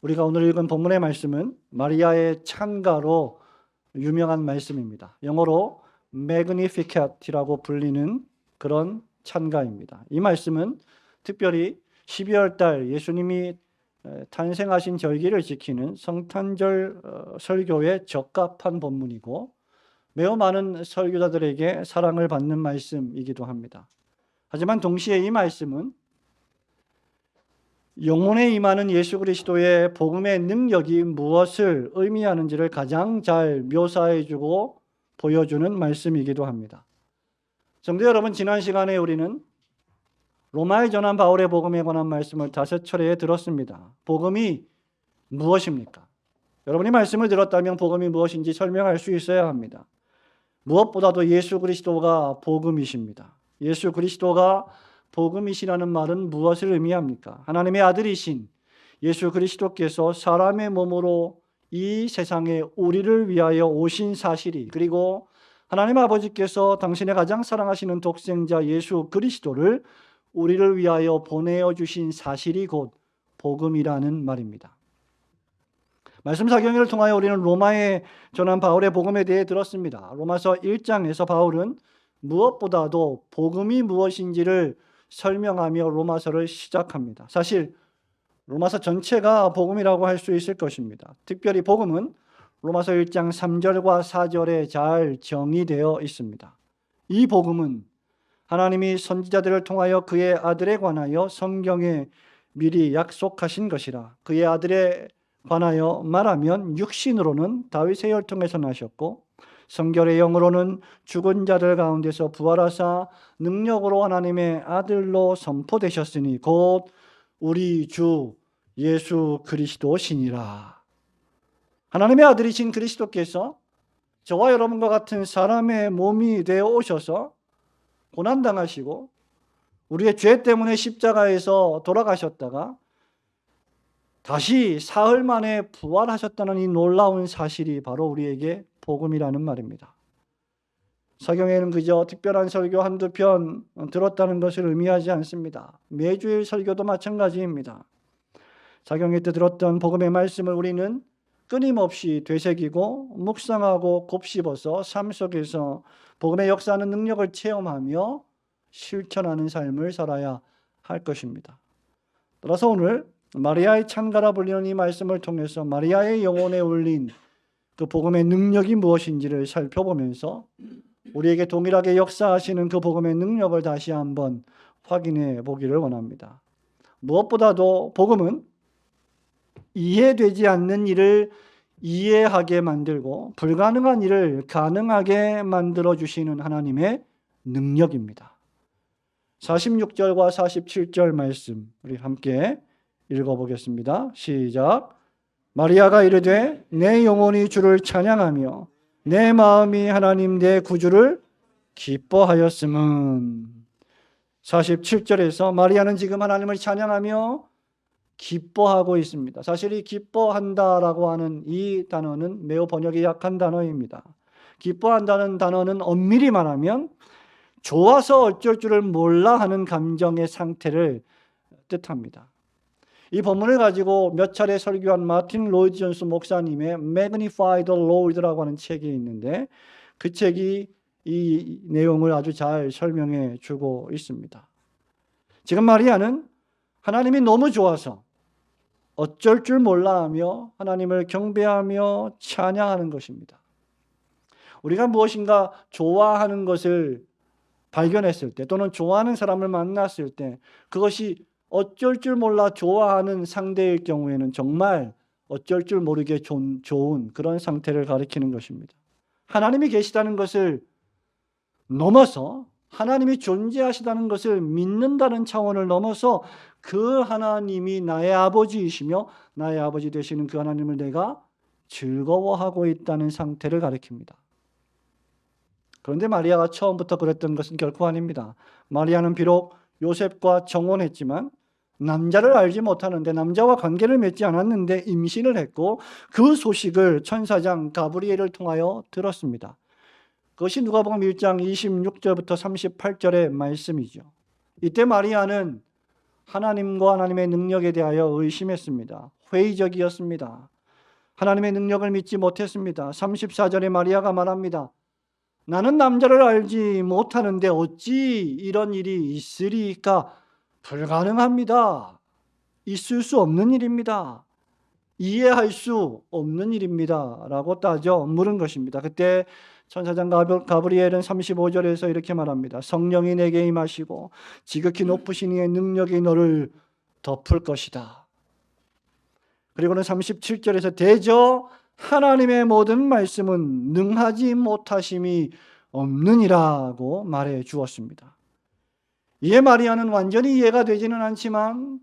우리가 오늘 읽은 본문의 말씀은 마리아의 찬가로 유명한 말씀입니다. 영어로 Magnificat이라고 불리는 그런 찬가입니다. 이 말씀은 특별히 12월 달 예수님이 탄생하신 절기를 지키는 성탄절 설교에 적합한 본문이고 매우 많은 설교자들에게 사랑을 받는 말씀이기도 합니다. 하지만 동시에 이 말씀은 영혼에 임하는 예수 그리스도의 복음의 능력이 무엇을 의미하는지를 가장 잘 묘사해주고 보여주는 말씀이기도 합니다. 성도 여러분, 지난 시간에 우리는 로마에 전한 바울의 복음에 관한 말씀을 5차례 들었습니다. 복음이 무엇입니까? 여러분이 말씀을 들었다면 복음이 무엇인지 설명할 수 있어야 합니다. 무엇보다도 예수 그리스도가 복음이십니다. 예수 그리스도가 복음이시라는 말은 무엇을 의미합니까? 하나님의 아들이신 예수 그리스도께서 사람의 몸으로 이 세상에 우리를 위하여 오신 사실이, 그리고 하나님 아버지께서 당신의 가장 사랑하시는 독생자 예수 그리스도를 우리를 위하여 보내어 주신 사실이 곧 복음이라는 말입니다. 말씀 사경을 통하여 우리는 로마에 전한 바울의 복음에 대해 들었습니다. 로마서 1장에서 바울은 무엇보다도 복음이 무엇인지를 설명하며 로마서를 시작합니다. 사실 로마서 전체가 복음이라고 할 수 있을 것입니다. 특별히 복음은 로마서 1장 3절과 4절에 잘 정의되어 있습니다. 이 복음은 하나님이 선지자들을 통하여 그의 아들에 관하여 성경에 미리 약속하신 것이라. 그의 아들에 관하여 말하면 육신으로는 다윗의 혈통에서 나셨고 성결의 영으로는 죽은 자들 가운데서 부활하사 능력으로 하나님의 아들로 선포되셨으니 곧 우리 주 예수 그리스도시니라. 하나님의 아들이신 그리스도께서 저와 여러분과 같은 사람의 몸이 되어 오셔서 고난당하시고 우리의 죄 때문에 십자가에서 돌아가셨다가 다시 사흘 만에 부활하셨다는 이 놀라운 사실이 바로 우리에게 복음이라는 말입니다. 사경에는 그저 특별한 설교 한두 편 들었다는 것을 의미하지 않습니다. 매주일 설교도 마찬가지입니다. 사경회 때 들었던 복음의 말씀을 우리는 끊임없이 되새기고 묵상하고 곱씹어서 삶 속에서 복음의 역사하는 능력을 체험하며 실천하는 삶을 살아야 할 것입니다. 따라서 오늘 마리아의 찬가라 불리는 이 말씀을 통해서 마리아의 영혼에 울린 그 복음의 능력이 무엇인지를 살펴보면서 우리에게 동일하게 역사하시는 그 복음의 능력을 다시 한번 확인해 보기를 원합니다. 무엇보다도 복음은 이해되지 않는 일을 이해하게 만들고 불가능한 일을 가능하게 만들어 주시는 하나님의 능력입니다. 46절과 47절 말씀 우리 함께 읽어보겠습니다. 시작. 마리아가 이르되 내 영혼이 주를 찬양하며 내 마음이 하나님 내 구주를 기뻐하였음은. 47절에서 마리아는 지금 하나님을 찬양하며 기뻐하고 있습니다. 사실 이 기뻐한다라고 하는 이 단어는 매우 번역이 약한 단어입니다. 기뻐한다는 단어는 엄밀히 말하면 좋아서 어쩔 줄을 몰라 하는 감정의 상태를 뜻합니다. 이 본문을 가지고 몇 차례 설교한 마틴 로이드 존스 목사님의 Magnify the Lord라고 하는 책이 있는데 그 책이 이 내용을 아주 잘 설명해 주고 있습니다. 지금 마리아는 하나님이 너무 좋아서 어쩔 줄 몰라 하며 하나님을 경배하며 찬양하는 것입니다. 우리가 무엇인가 좋아하는 것을 발견했을 때 또는 좋아하는 사람을 만났을 때 그것이 어쩔 줄 몰라 좋아하는 상대일 경우에는 정말 어쩔 줄 모르게 좋은 그런 상태를 가리키는 것입니다. 하나님이 계시다는 것을 넘어서 하나님이 존재하시다는 것을 믿는다는 차원을 넘어서 그 하나님이 나의 아버지이시며 나의 아버지 되시는 그 하나님을 내가 즐거워하고 있다는 상태를 가리킵니다. 그런데 마리아가 처음부터 그랬던 것은 결코 아닙니다. 마리아는 비록 요셉과 정혼했지만 남자를 알지 못하는데 남자와 관계를 맺지 않았는데 임신을 했고 그 소식을 천사장 가브리엘을 통하여 들었습니다. 그것이 누가복음 1장 26절부터 38절의 말씀이죠. 이때 마리아는 하나님과 하나님의 능력에 대하여 의심했습니다. 회의적이었습니다. 하나님의 능력을 믿지 못했습니다. 34절에 마리아가 말합니다. 나는 남자를 알지 못하는데 어찌 이런 일이 있으리까? 불가능합니다. 있을 수 없는 일입니다. 이해할 수 없는 일입니다. 라고 따져 물은 것입니다. 그때 천사장 가브리엘은 35절에서 이렇게 말합니다. 성령이 내게 임하시고 지극히 높으신 이의 능력이 너를 덮을 것이다. 그리고는 37절에서 대저 하나님의 모든 말씀은 능하지 못하심이 없느니라고 말해 주었습니다. 이에 마리아는 완전히 이해가 되지는 않지만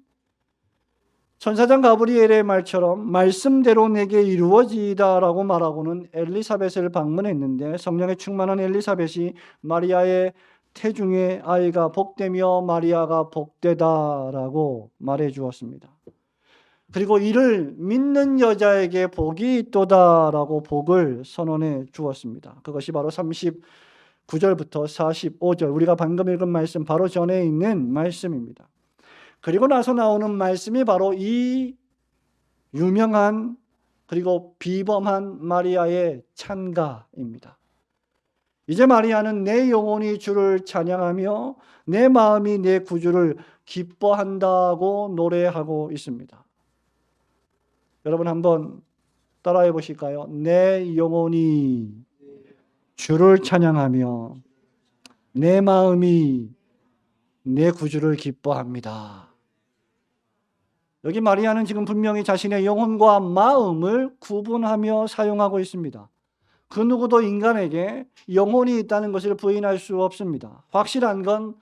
천사장 가브리엘의 말처럼 말씀대로 내게 이루어지이다라고 말하고는 엘리사벳을 방문했는데 성령에 충만한 엘리사벳이 마리아의 태중에 아이가 복되며 마리아가 복되다라고 말해 주었습니다. 그리고 이를 믿는 여자에게 복이 있도다라고 복을 선언해 주었습니다. 그것이 바로 39절부터 45절 우리가 방금 읽은 말씀 바로 전에 있는 말씀입니다. 그리고 나서 나오는 말씀이 바로 이 유명한 그리고 비범한 마리아의 찬가입니다. 이제 마리아는 내 영혼이 주를 찬양하며 내 마음이 내 구주를 기뻐한다고 노래하고 있습니다. 여러분 한번 따라해 보실까요? 내 영혼이 주를 찬양하며 내 마음이 내 구주를 기뻐합니다. 여기 마리아는 지금 분명히 자신의 영혼과 마음을 구분하며 사용하고 있습니다. 그 누구도 인간에게 영혼이 있다는 것을 부인할 수 없습니다. 확실한 건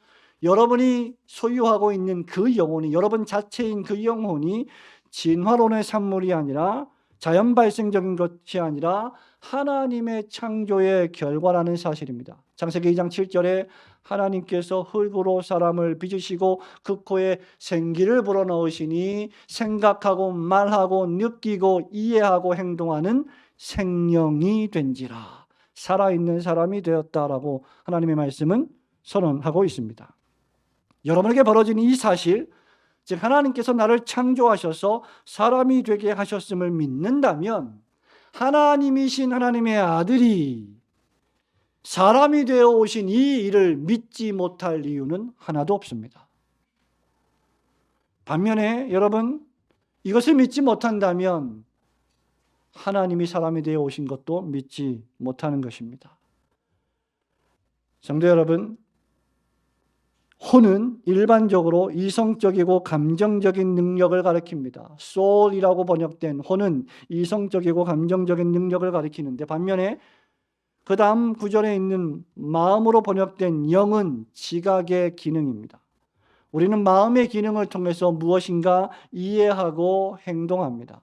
여러분이 소유하고 있는 그 영혼이, 여러분 자체인 그 영혼이 진화론의 산물이 아니라 자연 발생적인 것이 아니라 하나님의 창조의 결과라는 사실입니다. 창세기 2장 7절에 하나님께서 흙으로 사람을 빚으시고 그 코에 생기를 불어넣으시니 생각하고 말하고 느끼고 이해하고 행동하는 생명이 된지라 살아있는 사람이 되었다라고 하나님의 말씀은 선언하고 있습니다. 여러분에게 벌어진 이 사실, 즉 하나님께서 나를 창조하셔서 사람이 되게 하셨음을 믿는다면 하나님이신 하나님의 아들이 사람이 되어 오신 이 일을 믿지 못할 이유는 하나도 없습니다. 반면에 여러분 이것을 믿지 못한다면 하나님이 사람이 되어 오신 것도 믿지 못하는 것입니다. 성도 여러분, 혼은 일반적으로 이성적이고 감정적인 능력을 가리킵니다. soul이라고 번역된 혼은 이성적이고 감정적인 능력을 가리키는데 반면에 그 다음 구절에 있는 마음으로 번역된 영은 지각의 기능입니다. 우리는 마음의 기능을 통해서 무엇인가 이해하고 행동합니다.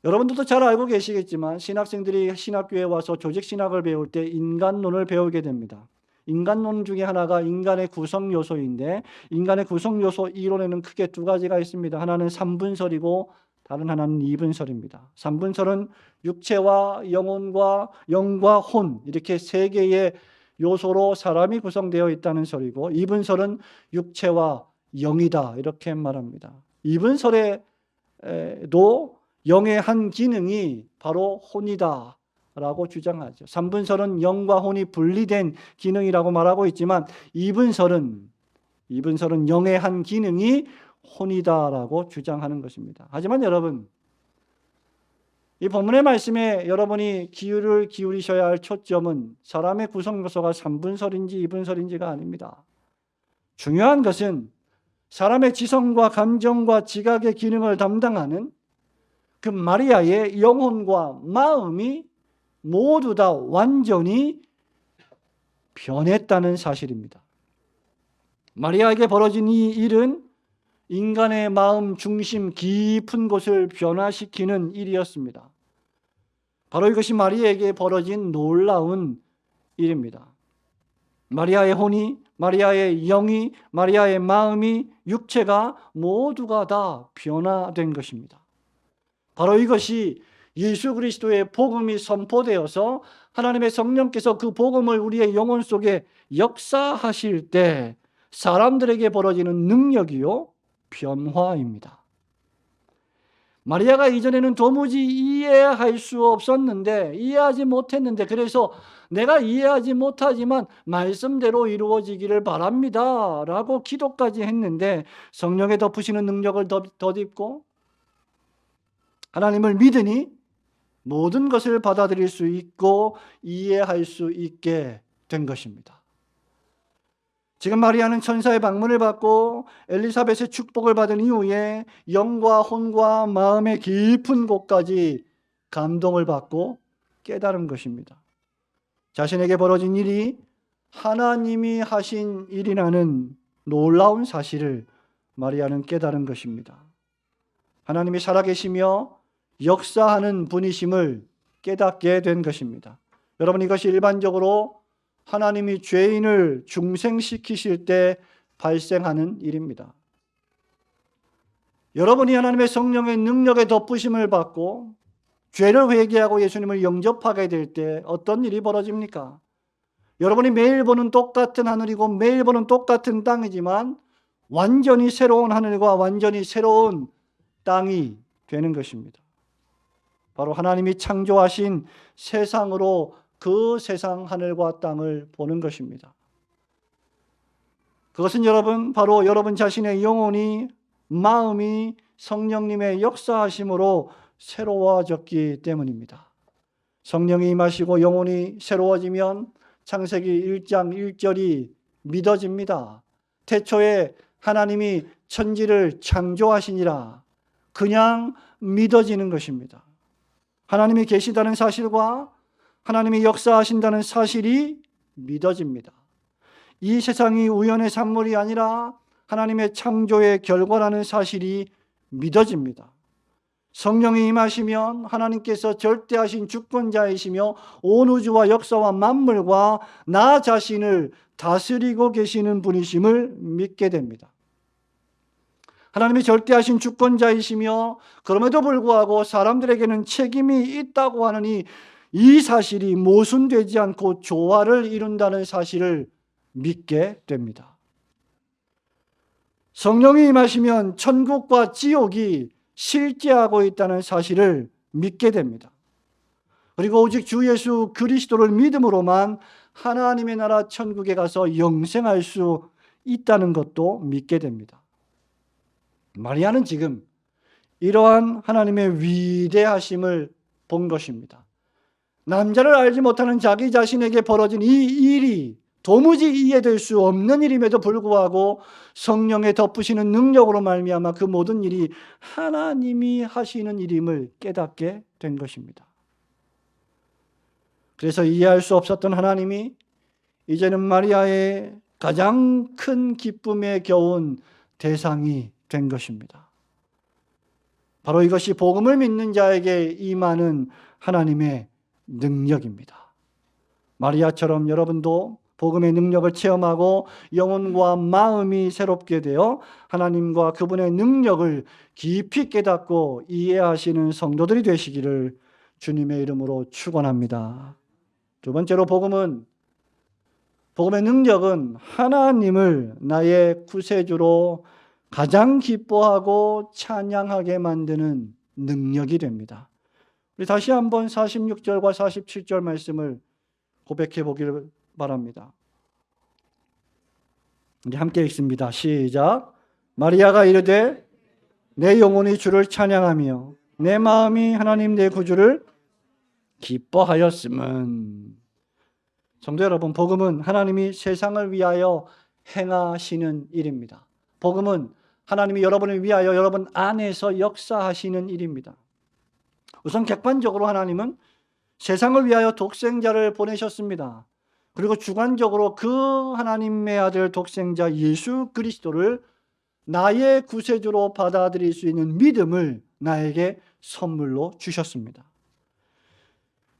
여러분들도 잘 알고 계시겠지만 신학생들이 신학교에 와서 조직신학을 배울 때 인간론을 배우게 됩니다. 인간론 중에 하나가 인간의 구성 요소인데 인간의 구성 요소 이론에는 크게 두 가지가 있습니다. 하나는 3분설이고 다른 하나는 2분설입니다. 3분설은 육체와 영과 혼 이렇게 세 개의 요소로 사람이 구성되어 있다는 설이고 2분설은 육체와 영이다 이렇게 말합니다. 2분설에도 영의 한 기능이 바로 혼이다 라고 주장하죠. 3분설은 영과 혼이 분리된 기능이라고 말하고 있지만 2분설은 영의 한 기능이 혼이다라고 주장하는 것입니다. 하지만 여러분, 이 본문의 말씀에 여러분이 귀를 기울이셔야 할 초점은 사람의 구성 요소가 3분설인지 2분설인지가 아닙니다. 중요한 것은 사람의 지성과 감정과 지각의 기능을 담당하는 그 마리아의 영혼과 마음이 모두 다 완전히 변했다는 사실입니다. 마리아에게 벌어진 이 일은 인간의 마음 중심 깊은 곳을 변화시키는 일이었습니다. 바로 이것이 마리아에게 벌어진 놀라운 일입니다. 마리아의 혼이, 마리아의 영이, 마리아의 마음이, 육체가 모두가 다 변화된 것입니다. 바로 이것이 예수 그리스도의 복음이 선포되어서 하나님의 성령께서 그 복음을 우리의 영혼 속에 역사하실 때 사람들에게 벌어지는 능력이요 변화입니다. 마리아가 이전에는 도무지 이해할 수 없었는데, 이해하지 못했는데, 그래서 내가 이해하지 못하지만 말씀대로 이루어지기를 바랍니다 라고 기도까지 했는데, 성령의 덮으시는 능력을 덧입고 하나님을 믿으니 모든 것을 받아들일 수 있고 이해할 수 있게 된 것입니다. 지금 마리아는 천사의 방문을 받고 엘리사벳의 축복을 받은 이후에 영과 혼과 마음의 깊은 곳까지 감동을 받고 깨달은 것입니다. 자신에게 벌어진 일이 하나님이 하신 일이라는 놀라운 사실을 마리아는 깨달은 것입니다. 하나님이 살아계시며 역사하는 분이심을 깨닫게 된 것입니다. 여러분, 이것이 일반적으로 하나님이 죄인을 중생시키실 때 발생하는 일입니다. 여러분이 하나님의 성령의 능력에 덮으심을 받고 죄를 회개하고 예수님을 영접하게 될 때 어떤 일이 벌어집니까? 여러분이 매일 보는 똑같은 하늘이고 매일 보는 똑같은 땅이지만 완전히 새로운 하늘과 완전히 새로운 땅이 되는 것입니다. 바로 하나님이 창조하신 세상으로 그 세상 하늘과 땅을 보는 것입니다. 그것은 여러분, 바로 여러분 자신의 영혼이, 마음이 성령님의 역사하심으로 새로워졌기 때문입니다. 성령이 임하시고 영혼이 새로워지면 창세기 1장 1절이 믿어집니다. 태초에 하나님이 천지를 창조하시니라. 그냥 믿어지는 것입니다. 하나님이 계시다는 사실과 하나님이 역사하신다는 사실이 믿어집니다. 이 세상이 우연의 산물이 아니라 하나님의 창조의 결과라는 사실이 믿어집니다. 성령이 임하시면 하나님께서 절대하신 주권자이시며 온 우주와 역사와 만물과 나 자신을 다스리고 계시는 분이심을 믿게 됩니다. 하나님이 절대하신 주권자이시며 그럼에도 불구하고 사람들에게는 책임이 있다고 하느니 이 사실이 모순되지 않고 조화를 이룬다는 사실을 믿게 됩니다. 성령이 임하시면 천국과 지옥이 실제하고 있다는 사실을 믿게 됩니다. 그리고 오직 주 예수 그리스도를 믿음으로만 하나님의 나라 천국에 가서 영생할 수 있다는 것도 믿게 됩니다. 마리아는 지금 이러한 하나님의 위대하심을 본 것입니다. 남자를 알지 못하는 자기 자신에게 벌어진 이 일이 도무지 이해될 수 없는 일임에도 불구하고 성령의 덮으시는 능력으로 말미암아 그 모든 일이 하나님이 하시는 일임을 깨닫게 된 것입니다. 그래서 이해할 수 없었던 하나님이 이제는 마리아의 가장 큰 기쁨에 겨운 대상이 된 것입니다. 바로 이것이 복음을 믿는 자에게 임하는 하나님의 능력입니다. 마리아처럼 여러분도 복음의 능력을 체험하고 영혼과 마음이 새롭게 되어 하나님과 그분의 능력을 깊이 깨닫고 이해하시는 성도들이 되시기를 주님의 이름으로 축원합니다. 두 번째로 복음의 능력은 하나님을 나의 구세주로 가장 기뻐하고 찬양하게 만드는 능력이 됩니다. 우리 다시 한번 46절과 47절 말씀을 고백해 보기를 바랍니다. 우리 함께 읽습니다. 시작. 마리아가 이르되 내 영혼이 주를 찬양하며 내 마음이 하나님 내 구주를 기뻐하였음은. 성도 여러분, 복음은 하나님이 세상을 위하여 행하시는 일입니다. 복음은 하나님이 여러분을 위하여 여러분 안에서 역사하시는 일입니다. 우선 객관적으로 하나님은 세상을 위하여 독생자를 보내셨습니다. 그리고 주관적으로 그 하나님의 아들 독생자 예수 그리스도를 나의 구세주로 받아들일 수 있는 믿음을 나에게 선물로 주셨습니다.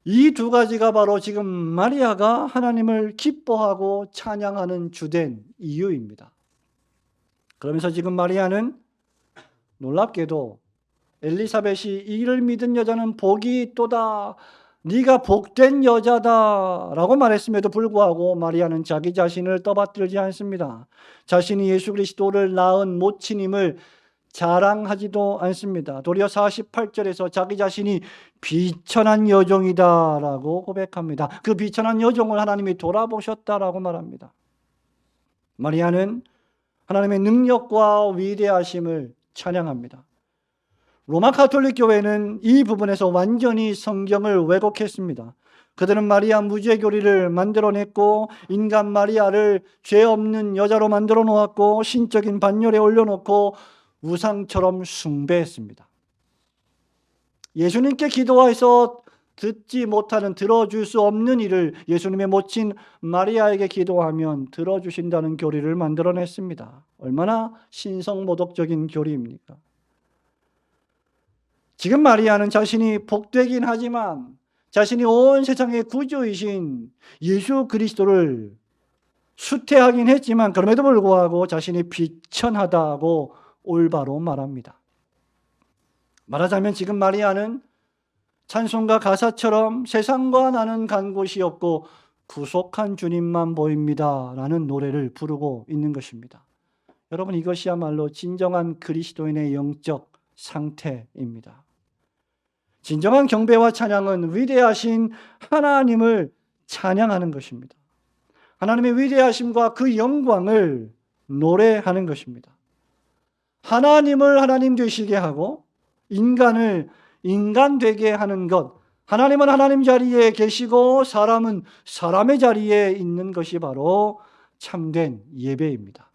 이 두 가지가 바로 지금 마리아가 하나님을 기뻐하고 찬양하는 주된 이유입니다. 그러면서 지금 마리아는 놀랍게도 엘리사벳이 이를 믿은 여자는 복이 있도다, 네가 복된 여자다 라고 말했음에도 불구하고 마리아는 자기 자신을 떠받들지 않습니다. 자신이 예수 그리스도를 낳은 모친임을 자랑하지도 않습니다. 도리어 48절에서 자기 자신이 비천한 여종이다라고 고백합니다. 그 비천한 여종을 하나님이 돌아보셨다라고 말합니다. 마리아는 하나님의 능력과 위대하심을 찬양합니다. 로마 가톨릭 교회는 이 부분에서 완전히 성경을 왜곡했습니다. 그들은 마리아 무죄교리를 만들어냈고 인간 마리아를 죄 없는 여자로 만들어 놓았고 신적인 반열에 올려놓고 우상처럼 숭배했습니다. 예수님께 기도해서 듣지 못하는, 들어줄 수 없는 일을 예수님의 모친 마리아에게 기도하면 들어주신다는 교리를 만들어냈습니다. 얼마나 신성모독적인 교리입니까? 지금 마리아는 자신이 복되긴 하지만 자신이 온 세상의 구주이신 예수 그리스도를 수태하긴 했지만 그럼에도 불구하고 자신이 비천하다고 올바로 말합니다. 말하자면 지금 마리아는 찬송가 가사처럼 세상과 나는 간 곳이 없고 구속한 주님만 보입니다 라는 노래를 부르고 있는 것입니다. 여러분, 이것이야말로 진정한 그리스도인의 영적 상태입니다. 진정한 경배와 찬양은 위대하신 하나님을 찬양하는 것입니다. 하나님의 위대하심과 그 영광을 노래하는 것입니다. 하나님을 하나님 되시게 하고 인간을 인간 되게 하는 것, 하나님은 하나님 자리에 계시고 사람은 사람의 자리에 있는 것이 바로 참된 예배입니다.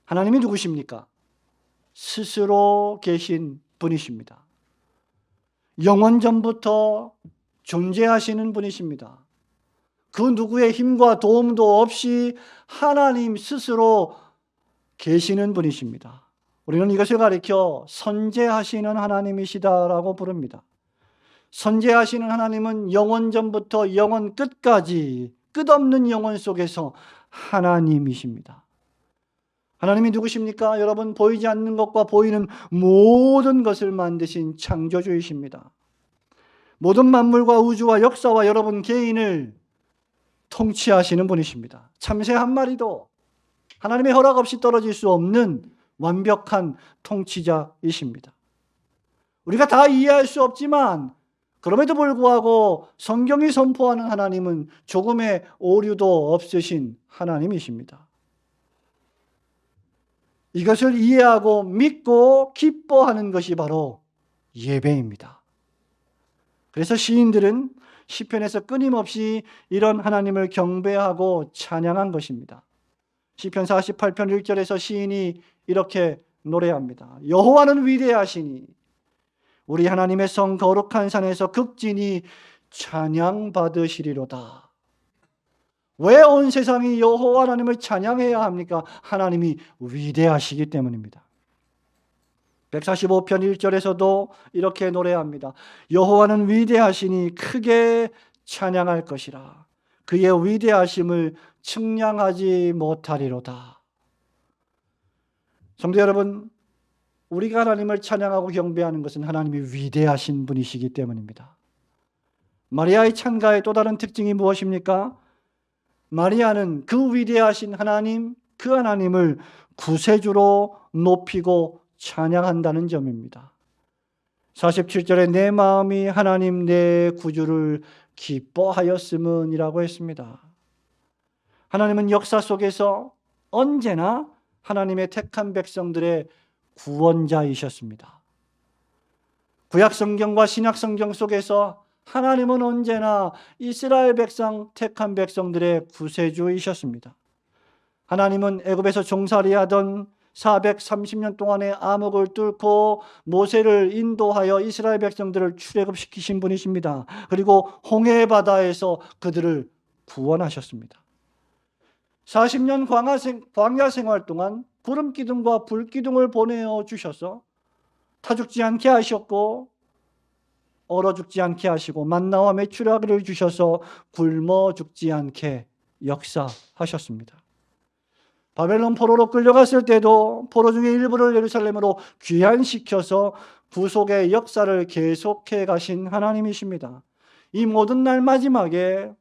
하나님이 누구십니까? 스스로 계신 분이십니다. 영원전부터 존재하시는 분이십니다. 그 누구의 힘과 도움도 없이 하나님 스스로 계시는 분이십니다. 우리는 이것을 가리켜 선재하시는 하나님이시다라고 부릅니다. 선재하시는 하나님은 영원전부터 영원 끝까지 끝없는 영원 속에서 하나님이십니다. 하나님이 누구십니까? 여러분, 보이지 않는 것과 보이는 모든 것을 만드신 창조주이십니다. 모든 만물과 우주와 역사와 여러분 개인을 통치하시는 분이십니다. 참새 한 마리도 하나님의 허락 없이 떨어질 수 없는 완벽한 통치자이십니다. 우리가 다 이해할 수 없지만 그럼에도 불구하고 성경이 선포하는 하나님은 조금의 오류도 없으신 하나님이십니다. 이것을 이해하고 믿고 기뻐하는 것이 바로 예배입니다. 그래서 시인들은 시편에서 끊임없이 이런 하나님을 경배하고 찬양한 것입니다. 시편 48편 1절에서 시인이 이렇게 노래합니다. 여호와는 위대하시니 우리 하나님의 성 거룩한 산에서 극진히 찬양받으시리로다. 왜 온 세상이 여호와 하나님을 찬양해야 합니까? 하나님이 위대하시기 때문입니다. 145편 1절에서도 이렇게 노래합니다. 여호와는 위대하시니 크게 찬양할 것이라. 그의 위대하심을 측량하지 못하리로다. 성도 여러분, 우리가 하나님을 찬양하고 경배하는 것은 하나님이 위대하신 분이시기 때문입니다. 마리아의 찬가의 또 다른 특징이 무엇입니까? 마리아는 그 위대하신 하나님, 그 하나님을 구세주로 높이고 찬양한다는 점입니다. 47절에 내 마음이 하나님 내 구주를 기뻐하였음은 이라고 했습니다. 하나님은 역사 속에서 언제나 하나님의 택한 백성들의 구원자이셨습니다. 구약 성경과 신약 성경 속에서 하나님은 언제나 이스라엘 백성, 택한 백성들의 구세주이셨습니다. 하나님은 애굽에서 종살이하던 430년 동안의 암흑을 뚫고 모세를 인도하여 이스라엘 백성들을 출애굽시키신 분이십니다. 그리고 홍해 바다에서 그들을 구원하셨습니다. 40년 광야 생활 동안 구름 기둥과 불 기둥을 보내어 주셔서 타 죽지 않게 하셨고 얼어 죽지 않게 하시고 만나와 메추라기를 주셔서 굶어 죽지 않게 역사하셨습니다. 바벨론 포로로 끌려갔을 때도 포로 중에 일부를 예루살렘으로 귀환시켜서 구속의 역사를 계속해 가신 하나님이십니다. 이 모든 날 마지막에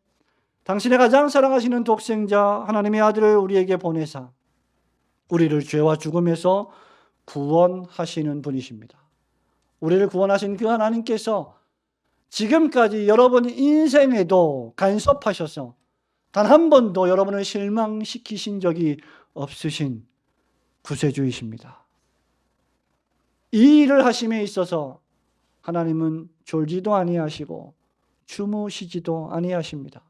당신의 가장 사랑하시는 독생자 하나님의 아들을 우리에게 보내사 우리를 죄와 죽음에서 구원하시는 분이십니다. 우리를 구원하신 그 하나님께서 지금까지 여러분 인생에도 간섭하셔서 단 한 번도 여러분을 실망시키신 적이 없으신 구세주이십니다. 이 일을 하심에 있어서 하나님은 졸지도 아니하시고 주무시지도 아니하십니다.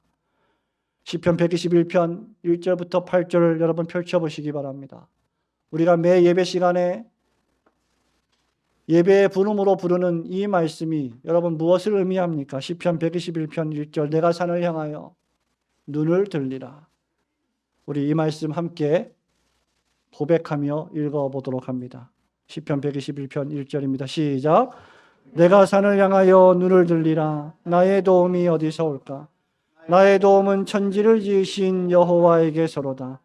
시편 121편 1절부터 8절을 여러분 펼쳐보시기 바랍니다. 우리가 매 예배 시간에 예배의 부름으로 부르는 이 말씀이 여러분 무엇을 의미합니까? 시편 121편 1절 내가 산을 향하여 눈을 들리라. 우리 이 말씀 함께 고백하며 읽어보도록 합니다. 시편 121편 1절입니다. 시작. 내가 산을 향하여 눈을 들리라. 나의 도움이 어디서 올까? 나의 도움은 천지를 지으신 여호와에게서로다.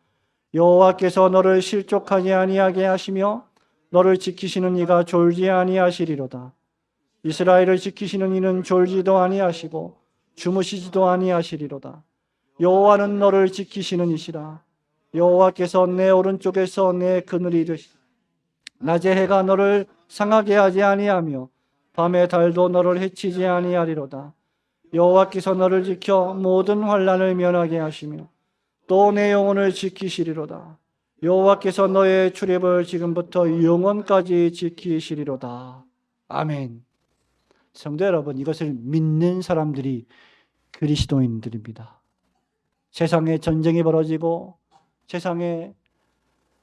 여호와께서 너를 실족하지 아니하게 하시며 너를 지키시는 이가 졸지 아니하시리로다. 이스라엘을 지키시는 이는 졸지도 아니하시고 주무시지도 아니하시리로다. 여호와는 너를 지키시는 이시라. 여호와께서 내 오른쪽에서 내 그늘이 되시라. 낮에 해가 너를 상하게 하지 아니하며 밤에 달도 너를 해치지 아니하리로다. 여호와께서 너를 지켜 모든 환난을 면하게 하시며 또 내 영혼을 지키시리로다. 여호와께서 너의 출입을 지금부터 영원까지 지키시리로다. 아멘. 성도 여러분, 이것을 믿는 사람들이 그리스도인들입니다. 세상에 전쟁이 벌어지고 세상에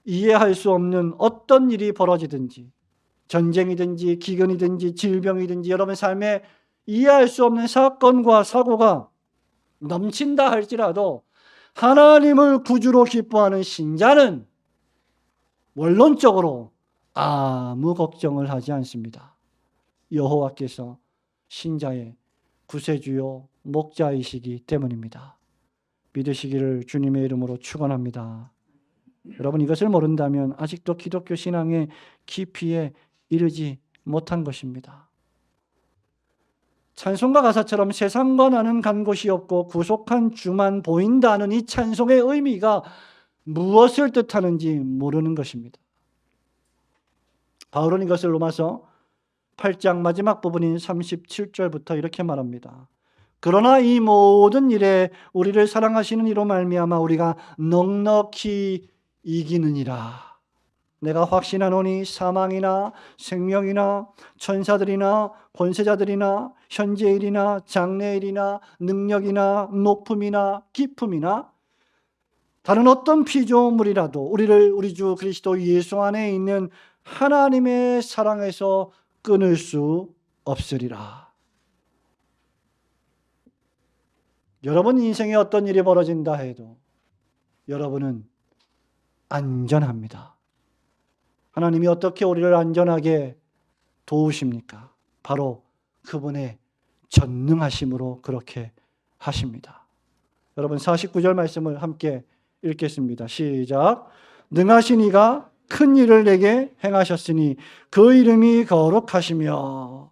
이해할 수 없는 어떤 일이 벌어지든지 전쟁이든지 기근이든지 질병이든지 여러분 삶에 이해할 수 없는 사건과 사고가 넘친다 할지라도 하나님을 구주로 기뻐하는 신자는 원론적으로 아무 걱정을 하지 않습니다. 여호와께서 신자의 구세주요 목자이시기 때문입니다. 믿으시기를 주님의 이름으로 축원합니다. 여러분 이것을 모른다면 아직도 기독교 신앙의 깊이에 이르지 못한 것입니다. 찬송가 가사처럼 세상과 나는 간 곳이 없고 구속한 주만 보인다는 이 찬송의 의미가 무엇을 뜻하는지 모르는 것입니다. 바울은 이것을 로마서 8장 마지막 부분인 37절부터 이렇게 말합니다. 그러나 이 모든 일에 우리를 사랑하시는 이로 말미암아 우리가 넉넉히 이기느니라. 내가 확신하노니 사망이나 생명이나 천사들이나 권세자들이나 현재일이나 장래일이나 능력이나 높음이나 깊음이나 다른 어떤 피조물이라도 우리를 우리 주 그리스도 예수 안에 있는 하나님의 사랑에서 끊을 수 없으리라. 여러분 인생에 어떤 일이 벌어진다 해도 여러분은 안전합니다. 하나님이 어떻게 우리를 안전하게 도우십니까? 바로 그분의 전능하심으로 그렇게 하십니다. 여러분 49절 말씀을 함께 읽겠습니다. 시작. 능하신 이가 큰 일을 내게 행하셨으니 그 이름이 거룩하시며.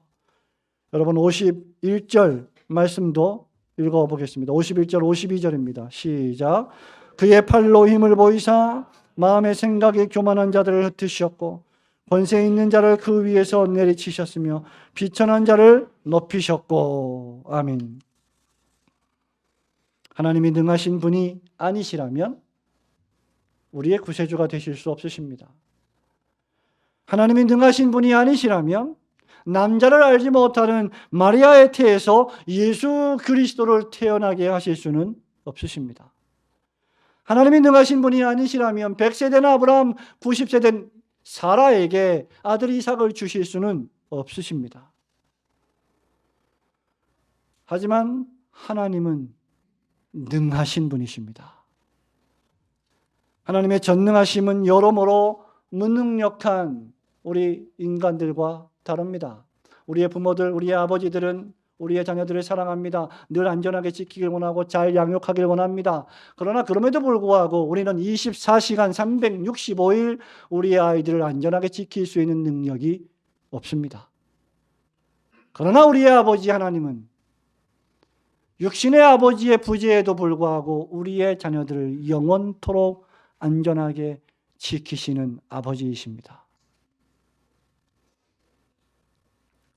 여러분 51절 말씀도 읽어보겠습니다. 51절 52절입니다. 시작. 그의 팔로 힘을 보이사 마음의 생각이 교만한 자들을 흩으셨고 권세 있는 자를 그 위에서 내리치셨으며 비천한 자를 높이셨고. 아멘. 하나님이 능하신 분이 아니시라면 우리의 구세주가 되실 수 없으십니다. 하나님이 능하신 분이 아니시라면 남자를 알지 못하는 마리아의 태에서 예수 그리스도를 태어나게 하실 수는 없으십니다. 하나님이 능하신 분이 아니시라면 100세 된 아브라함, 90세 된 사라에게 아들 이삭을 주실 수는 없으십니다. 하지만 하나님은 능하신 분이십니다. 하나님의 전능하심은 여러모로 무능력한 우리 인간들과 다릅니다. 우리의 부모들, 우리의 아버지들은 우리의 자녀들을 사랑합니다. 늘 안전하게 지키길 원하고 잘 양육하길 원합니다. 그러나 그럼에도 불구하고 우리는 24시간 365일 우리의 아이들을 안전하게 지킬 수 있는 능력이 없습니다. 그러나 우리의 아버지 하나님은 육신의 아버지의 부재에도 불구하고 우리의 자녀들을 영원토록 안전하게 지키시는 아버지이십니다.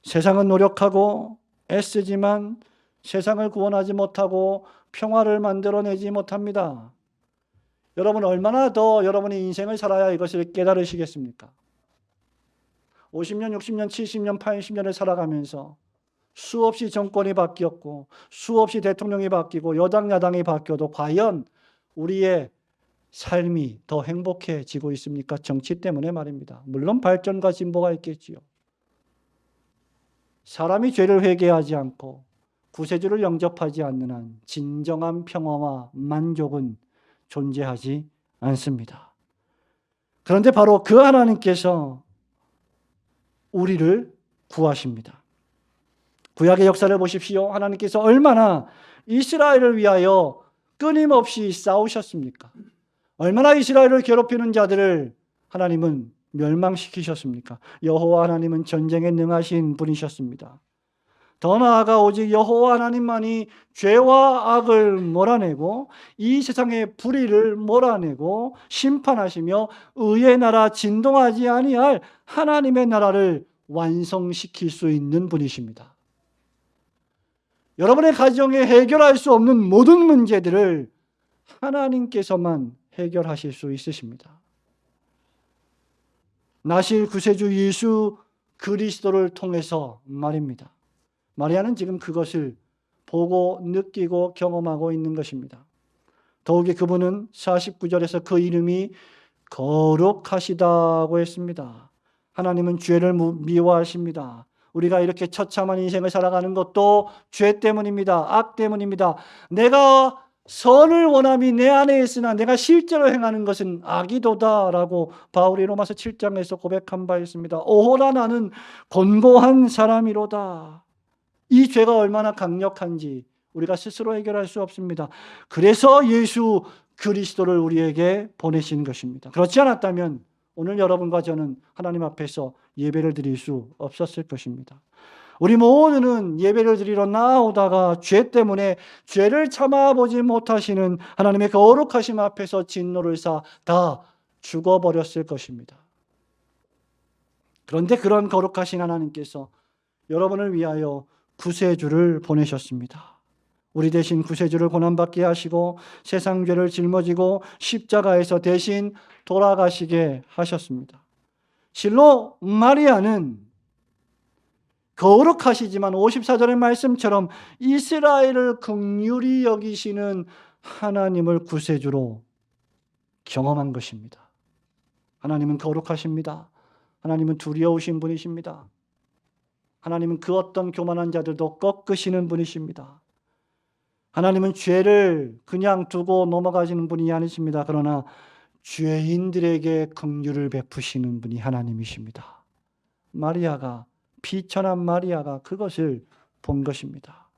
세상은 노력하고 애쓰지만 세상을 구원하지 못하고 평화를 만들어내지 못합니다. 여러분 얼마나 더 여러분의 인생을 살아야 이것을 깨달으시겠습니까? 50년, 60년, 70년, 80년을 살아가면서 수없이 정권이 바뀌었고 수없이 대통령이 바뀌고 여당, 야당이 바뀌어도 과연 우리의 삶이 더 행복해지고 있습니까? 정치 때문에 말입니다. 물론 발전과 진보가 있겠지요. 사람이 죄를 회개하지 않고 구세주를 영접하지 않는 한 진정한 평화와 만족은 존재하지 않습니다. 그런데 바로 그 하나님께서 우리를 구하십니다. 구약의 역사를 보십시오. 하나님께서 얼마나 이스라엘을 위하여 끊임없이 싸우셨습니까? 얼마나 이스라엘을 괴롭히는 자들을 하나님은 멸망시키셨습니까? 여호와 하나님은 전쟁에 능하신 분이셨습니다. 더 나아가 오직 여호와 하나님만이 죄와 악을 몰아내고 이 세상의 불의를 몰아내고 심판하시며 의의 나라 진동하지 아니할 하나님의 나라를 완성시킬 수 있는 분이십니다. 여러분의 가정에 해결할 수 없는 모든 문제들을 하나님께서만 해결하실 수 있으십니다. 나실 구세주 예수 그리스도를 통해서 말입니다. 마리아는 지금 그것을 보고 느끼고 경험하고 있는 것입니다. 더욱이 그분은 49절에서 그 이름이 거룩하시다고 했습니다. 하나님은 죄를 미워하십니다. 우리가 이렇게 처참한 인생을 살아가는 것도 죄 때문입니다. 악 때문입니다. 내가 선을 원함이 내 안에 있으나 내가 실제로 행하는 것은 악이도다라고 바울이 로마서 7장에서 고백한 바 있습니다. 오호라 나는 곤고한 사람이로다. 이 죄가 얼마나 강력한지 우리가 스스로 해결할 수 없습니다. 그래서 예수 그리스도를 우리에게 보내신 것입니다. 그렇지 않았다면 오늘 여러분과 저는 하나님 앞에서 예배를 드릴 수 없었을 것입니다. 우리 모두는 예배를 드리러 나오다가 죄 때문에 죄를 참아보지 못하시는 하나님의 거룩하심 앞에서 진노를 사 다 죽어버렸을 것입니다. 그런데 그런 거룩하신 하나님께서 여러분을 위하여 구세주를 보내셨습니다. 우리 대신 구세주를 고난받게 하시고 세상 죄를 짊어지고 십자가에서 대신 돌아가시게 하셨습니다. 실로 마리아는 거룩하시지만 54절의 말씀처럼 이스라엘을 긍휼히 여기시는 하나님을 구세주로 경험한 것입니다. 하나님은 거룩하십니다. 하나님은 두려우신 분이십니다. 하나님은 그 어떤 교만한 자들도 꺾으시는 분이십니다. 하나님은 죄를 그냥 두고 넘어가시는 분이 아니십니다. 그러나 죄인들에게 긍휼을 베푸시는 분이 하나님이십니다. 마리아가 비천한 마리아가 그것을 본 것입니다.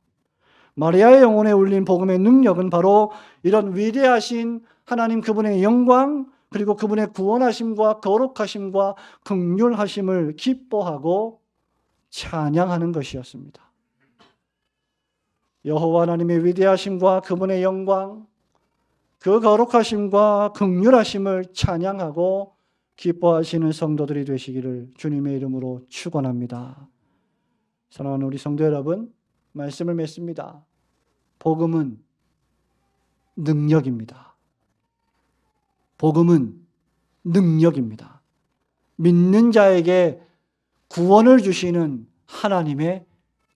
마리아의 영혼에 울린 복음의 능력은 바로 이런 위대하신 하나님 그분의 영광 그리고 그분의 구원하심과 거룩하심과 긍휼하심을 기뻐하고 찬양하는 것이었습니다. 여호와 하나님의 위대하심과 그분의 영광 그 거룩하심과 긍휼하심을 찬양하고 기뻐하시는 성도들이 되시기를 주님의 이름으로 축원합니다. 사랑하는 우리 성도 여러분, 말씀을 맺습니다. 복음은 능력입니다. 복음은 능력입니다. 믿는 자에게 구원을 주시는 하나님의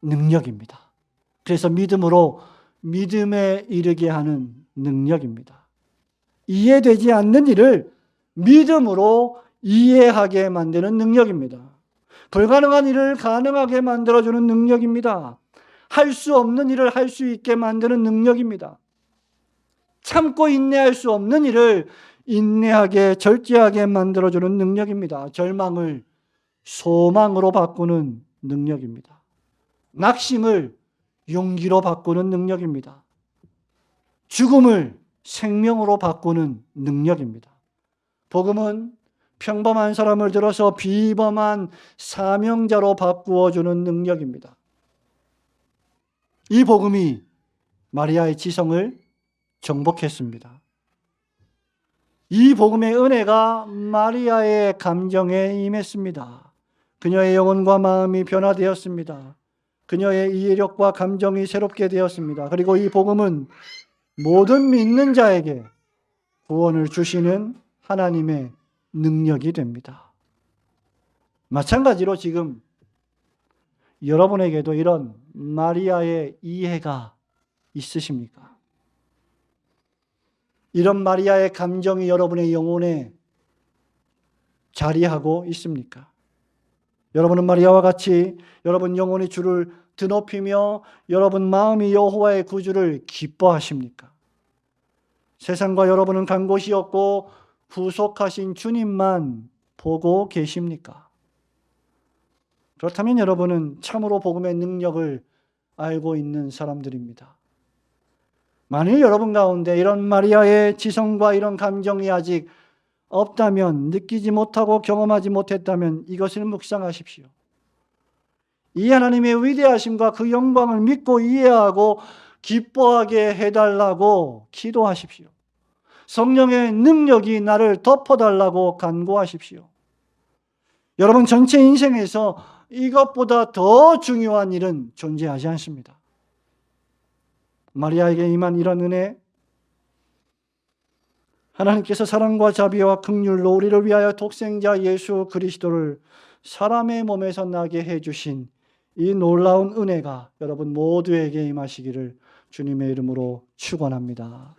능력입니다. 그래서 믿음으로 믿음에 이르게 하는 능력입니다. 이해되지 않는 일을 믿음으로 이해하게 만드는 능력입니다. 불가능한 일을 가능하게 만들어주는 능력입니다. 할 수 없는 일을 할 수 있게 만드는 능력입니다. 참고 인내할 수 없는 일을 인내하게 절제하게 만들어주는 능력입니다. 절망을 소망으로 바꾸는 능력입니다. 낙심을 용기로 바꾸는 능력입니다. 죽음을 생명으로 바꾸는 능력입니다. 복음은 평범한 사람을 들어서 비범한 사명자로 바꾸어주는 능력입니다. 이 복음이 마리아의 지성을 정복했습니다. 이 복음의 은혜가 마리아의 감정에 임했습니다. 그녀의 영혼과 마음이 변화되었습니다. 그녀의 이해력과 감정이 새롭게 되었습니다. 그리고 이 복음은 모든 믿는 자에게 구원을 주시는 하나님의 능력이 됩니다. 마찬가지로 지금 여러분에게도 이런 마리아의 이해가 있으십니까? 이런 마리아의 감정이 여러분의 영혼에 자리하고 있습니까? 여러분은 마리아와 같이 여러분 영혼이 주를 드높이며 여러분 마음이 여호와의 구주를 기뻐하십니까? 세상과 여러분은 간 곳이 없고 구속하신 주님만 보고 계십니까? 그렇다면 여러분은 참으로 복음의 능력을 알고 있는 사람들입니다. 만일 여러분 가운데 이런 마리아의 지성과 이런 감정이 아직 없다면, 느끼지 못하고 경험하지 못했다면 이것을 묵상하십시오. 이 하나님의 위대하심과 그 영광을 믿고 이해하고 기뻐하게 해달라고 기도하십시오. 성령의 능력이 나를 덮어달라고 간구하십시오. 여러분 전체 인생에서 이것보다 더 중요한 일은 존재하지 않습니다. 마리아에게 임한 이런 은혜, 하나님께서 사랑과 자비와 긍휼로 우리를 위하여 독생자 예수 그리스도를 사람의 몸에서 나게 해주신 이 놀라운 은혜가 여러분 모두에게 임하시기를 주님의 이름으로 축원합니다.